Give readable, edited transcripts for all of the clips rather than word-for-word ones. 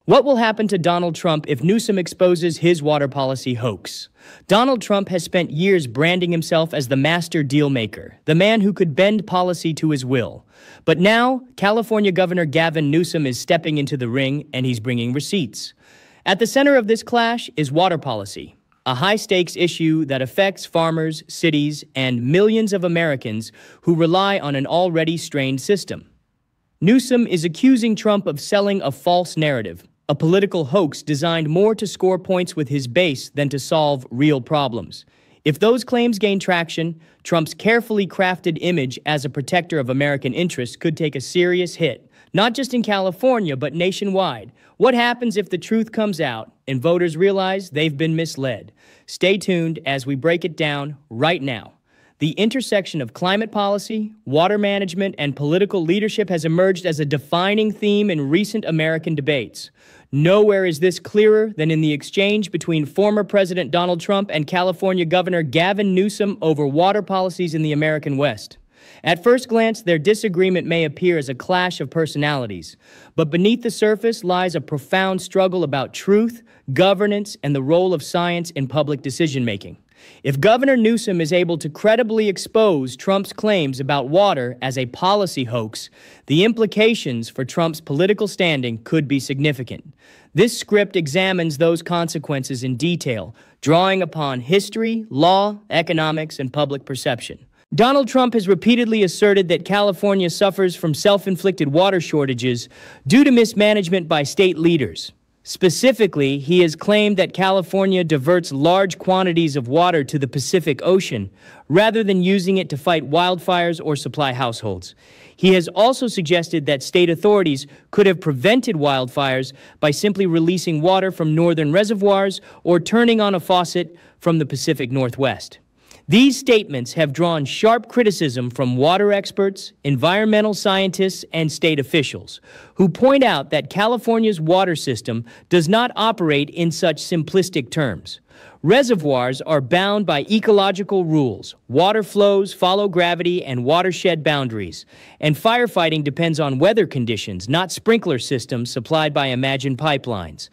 What will happen to Donald Trump if Newsom exposes his water policy hoax? Donald Trump has spent years branding himself as the master dealmaker, the man who could bend policy to his will. But now, California Governor Gavin Newsom is stepping into the ring, and he's bringing receipts. At the center of this clash is water policy, a high-stakes issue that affects farmers, cities, and millions of Americans who rely on an already strained system. Newsom is accusing Trump of selling a false narrative, a political hoax designed more to score points with his base than to solve real problems. If those claims gain traction, Trump's carefully crafted image as a protector of American interests could take a serious hit, not just in California, but nationwide. What happens if the truth comes out and voters realize they've been misled? Stay tuned as we break it down right now. The intersection of climate policy, water management, and political leadership has emerged as a defining theme in recent American debates. Nowhere is this clearer than in the exchange between former President Donald Trump and California Governor Gavin Newsom over water policies in the American West. At first glance, their disagreement may appear as a clash of personalities, but beneath the surface lies a profound struggle about truth, governance, and the role of science in public decision-making. If Governor Newsom is able to credibly expose Trump's claims about water as a policy hoax, the implications for Trump's political standing could be significant. This script examines those consequences in detail, drawing upon history, law, economics, and public perception. Donald Trump has repeatedly asserted that California suffers from self-inflicted water shortages due to mismanagement by state leaders. Specifically, he has claimed that California diverts large quantities of water to the Pacific Ocean rather than using it to fight wildfires or supply households. He has also suggested that state authorities could have prevented wildfires by simply releasing water from northern reservoirs or turning on a faucet from the Pacific Northwest. These statements have drawn sharp criticism from water experts, environmental scientists, and state officials, who point out that California's water system does not operate in such simplistic terms. Reservoirs are bound by ecological rules. Water flows follow gravity and watershed boundaries. And firefighting depends on weather conditions, not sprinkler systems supplied by imagined pipelines.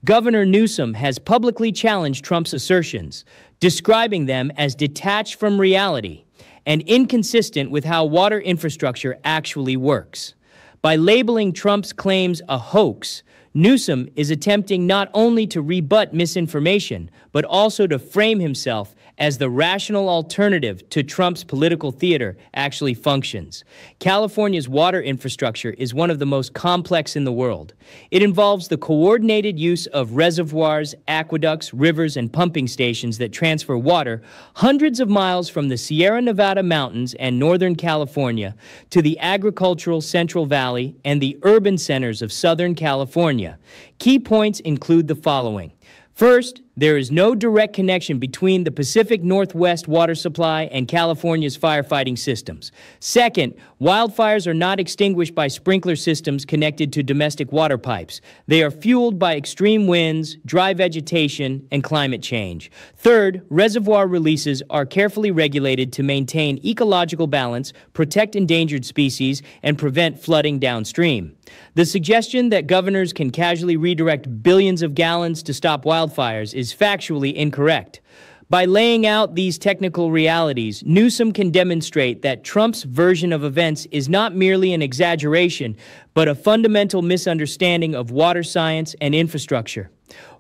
Governor Newsom has publicly challenged Trump's assertions, describing them as detached from reality and inconsistent with how water infrastructure actually works. By labeling Trump's claims a hoax, Newsom is attempting not only to rebut misinformation, but also to frame himself as the rational alternative to Trump's political theater actually functions. California's water infrastructure is one of the most complex in the world. It involves the coordinated use of reservoirs, aqueducts, rivers, and pumping stations that transfer water hundreds of miles from the Sierra Nevada mountains and Northern California to the agricultural Central Valley and the urban centers of Southern California. Key points include the following. First, there is no direct connection between the Pacific Northwest water supply and California's firefighting systems. Second, wildfires are not extinguished by sprinkler systems connected to domestic water pipes. They are fueled by extreme winds, dry vegetation, and climate change. Third, reservoir releases are carefully regulated to maintain ecological balance, protect endangered species, and prevent flooding downstream. The suggestion that governors can casually redirect billions of gallons to stop wildfires is factually incorrect. By laying out these technical realities, Newsom can demonstrate that Trump's version of events is not merely an exaggeration, but a fundamental misunderstanding of water science and infrastructure.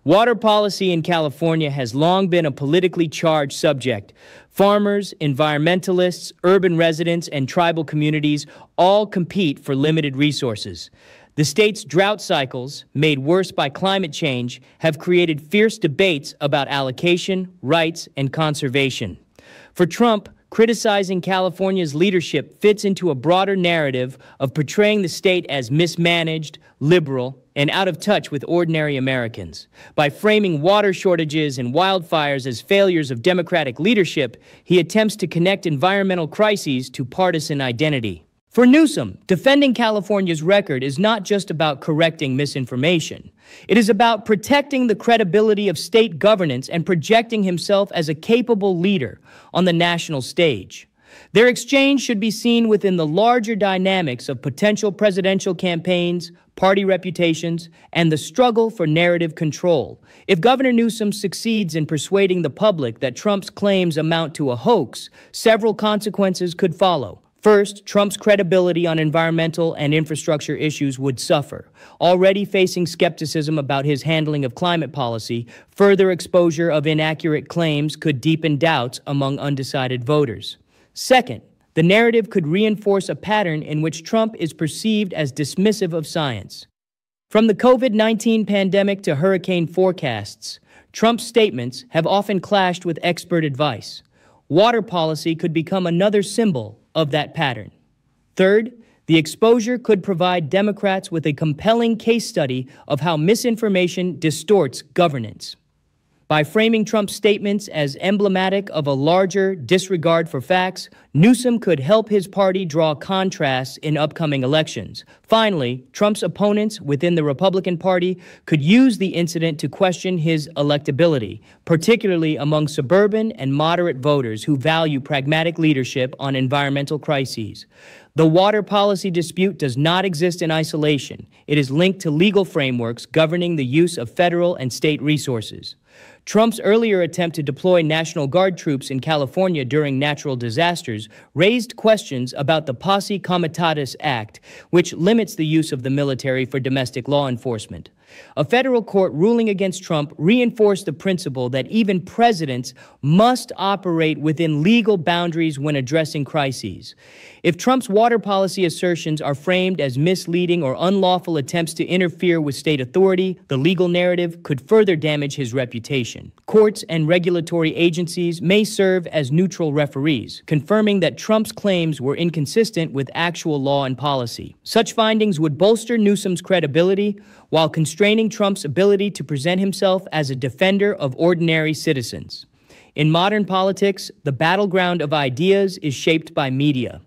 Water policy in California has long been a politically charged subject. Farmers, environmentalists, urban residents, and tribal communities all compete for limited resources. The state's drought cycles, made worse by climate change, have created fierce debates about allocation, rights, and conservation. For Trump, criticizing California's leadership fits into a broader narrative of portraying the state as mismanaged, liberal, and out of touch with ordinary Americans. By framing water shortages and wildfires as failures of Democratic leadership, he attempts to connect environmental crises to partisan identity. For Newsom, defending California's record is not just about correcting misinformation. It is about protecting the credibility of state governance and projecting himself as a capable leader on the national stage. Their exchange should be seen within the larger dynamics of potential presidential campaigns, party reputations, and the struggle for narrative control. If Governor Newsom succeeds in persuading the public that Trump's claims amount to a hoax, several consequences could follow. First, Trump's credibility on environmental and infrastructure issues would suffer. Already facing skepticism about his handling of climate policy, further exposure of inaccurate claims could deepen doubts among undecided voters. Second, the narrative could reinforce a pattern in which Trump is perceived as dismissive of science. From the COVID-19 pandemic to hurricane forecasts, Trump's statements have often clashed with expert advice. Water policy could become another symbol of that pattern. Third, the exposure could provide Democrats with a compelling case study of how misinformation distorts governance. By framing Trump's statements as emblematic of a larger disregard for facts, Newsom could help his party draw contrasts in upcoming elections. Finally, Trump's opponents within the Republican Party could use the incident to question his electability, particularly among suburban and moderate voters who value pragmatic leadership on environmental crises. The water policy dispute does not exist in isolation. It is linked to legal frameworks governing the use of federal and state resources. Trump's earlier attempt to deploy National Guard troops in California during natural disasters raised questions about the Posse Comitatus Act, which limits the use of the military for domestic law enforcement. A federal court ruling against Trump reinforced the principle that even presidents must operate within legal boundaries when addressing crises. If Trump's water policy assertions are framed as misleading or unlawful attempts to interfere with state authority, the legal narrative could further damage his reputation. Courts and regulatory agencies may serve as neutral referees, confirming that Trump's claims were inconsistent with actual law and policy. Such findings would bolster Newsom's credibility while constraining Trump's ability to present himself as a defender of ordinary citizens. In modern politics, the battleground of ideas is shaped by media.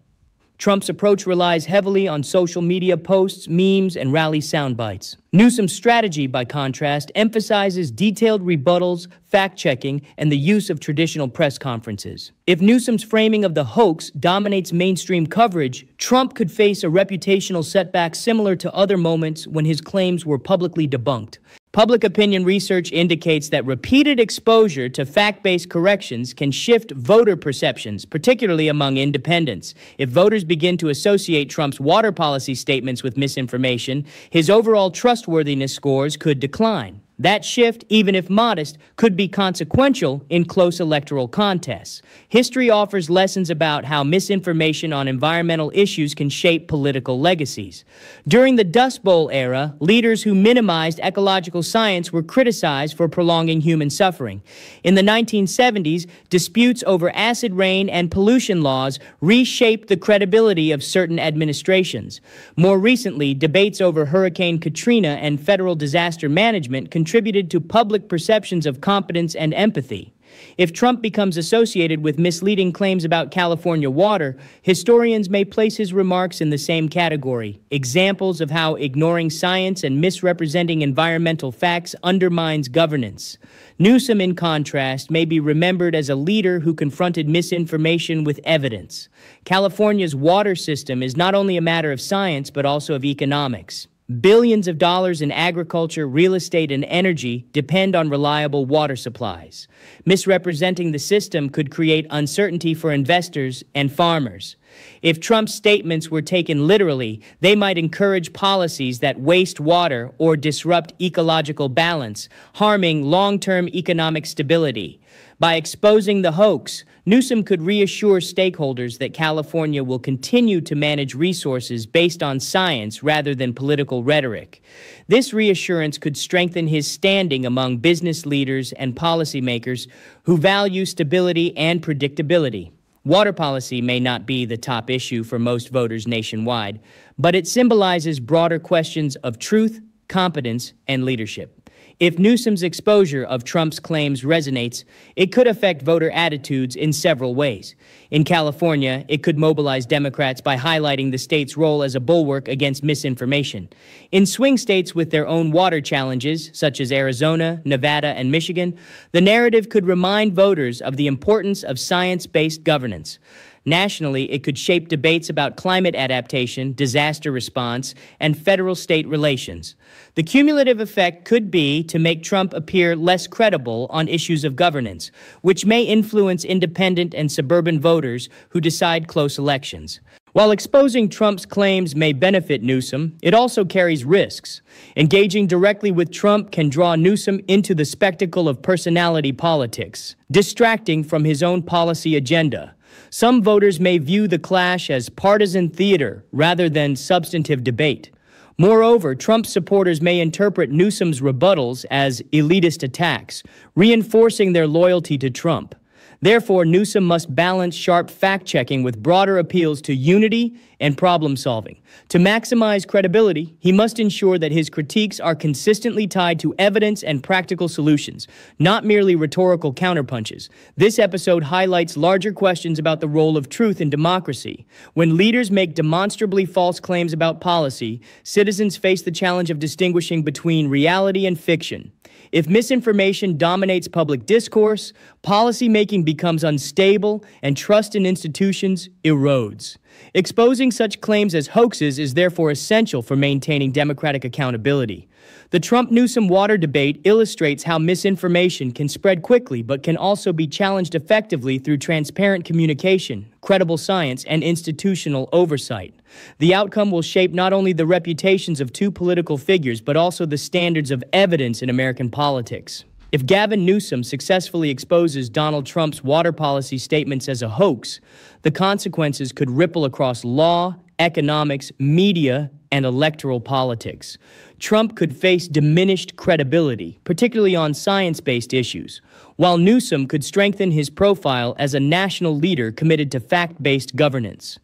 Trump's approach relies heavily on social media posts, memes, and rally soundbites. Newsom's strategy, by contrast, emphasizes detailed rebuttals, fact-checking, and the use of traditional press conferences. If Newsom's framing of the hoax dominates mainstream coverage, Trump could face a reputational setback similar to other moments when his claims were publicly debunked. Public opinion research indicates that repeated exposure to fact-based corrections can shift voter perceptions, particularly among independents. If voters begin to associate Trump's water policy statements with misinformation, his overall trustworthiness scores could decline. That shift, even if modest, could be consequential in close electoral contests. History offers lessons about how misinformation on environmental issues can shape political legacies. During the Dust Bowl era, leaders who minimized ecological science were criticized for prolonging human suffering. In the 1970s, disputes over acid rain and pollution laws reshaped the credibility of certain administrations. More recently, debates over Hurricane Katrina and federal disaster management contributed to public perceptions of competence and empathy. If Trump becomes associated with misleading claims about California water, historians may place his remarks in the same category, examples of how ignoring science and misrepresenting environmental facts undermines governance. Newsom, in contrast, may be remembered as a leader who confronted misinformation with evidence. California's water system is not only a matter of science, but also of economics. Billions of dollars in agriculture, real estate, and energy depend on reliable water supplies. Misrepresenting the system could create uncertainty for investors and farmers. If Trump's statements were taken literally, they might encourage policies that waste water or disrupt ecological balance, harming long-term economic stability. By exposing the hoax, Newsom could reassure stakeholders that California will continue to manage resources based on science rather than political rhetoric. This reassurance could strengthen his standing among business leaders and policymakers who value stability and predictability. Water policy may not be the top issue for most voters nationwide, but it symbolizes broader questions of truth, competence, and leadership. If Newsom's exposure of Trump's claims resonates, it could affect voter attitudes in several ways. In California, it could mobilize Democrats by highlighting the state's role as a bulwark against misinformation. In swing states with their own water challenges, such as Arizona, Nevada, and Michigan, the narrative could remind voters of the importance of science-based governance. Nationally, it could shape debates about climate adaptation, disaster response, and federal-state relations. The cumulative effect could be to make Trump appear less credible on issues of governance, which may influence independent and suburban voters who decide close elections. While exposing Trump's claims may benefit Newsom, it also carries risks. Engaging directly with Trump can draw Newsom into the spectacle of personality politics, distracting from his own policy agenda. Some voters may view the clash as partisan theater rather than substantive debate. Moreover, Trump supporters may interpret Newsom's rebuttals as elitist attacks, reinforcing their loyalty to Trump. Therefore, Newsom must balance sharp fact-checking with broader appeals to unity and problem-solving. To maximize credibility, he must ensure that his critiques are consistently tied to evidence and practical solutions, not merely rhetorical counterpunches. This episode highlights larger questions about the role of truth in democracy. When leaders make demonstrably false claims about policy, citizens face the challenge of distinguishing between reality and fiction. If misinformation dominates public discourse, policymaking becomes unstable and trust in institutions erodes. Exposing such claims as hoaxes is therefore essential for maintaining democratic accountability. The Trump-Newsom water debate illustrates how misinformation can spread quickly but can also be challenged effectively through transparent communication, credible science, and institutional oversight. The outcome will shape not only the reputations of two political figures but also the standards of evidence in American politics. If Gavin Newsom successfully exposes Donald Trump's water policy statements as a hoax, the consequences could ripple across law, economics, media, and electoral politics. Trump could face diminished credibility, particularly on science-based issues, while Newsom could strengthen his profile as a national leader committed to fact-based governance.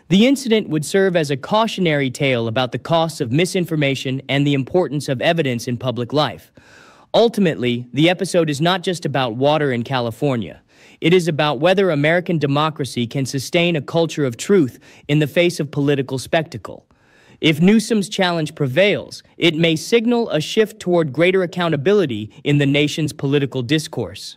The incident would serve as a cautionary tale about the costs of misinformation and the importance of evidence in public life. Ultimately, the episode is not just about water in California. It is about whether American democracy can sustain a culture of truth in the face of political spectacle. If Newsom's challenge prevails, it may signal a shift toward greater accountability in the nation's political discourse.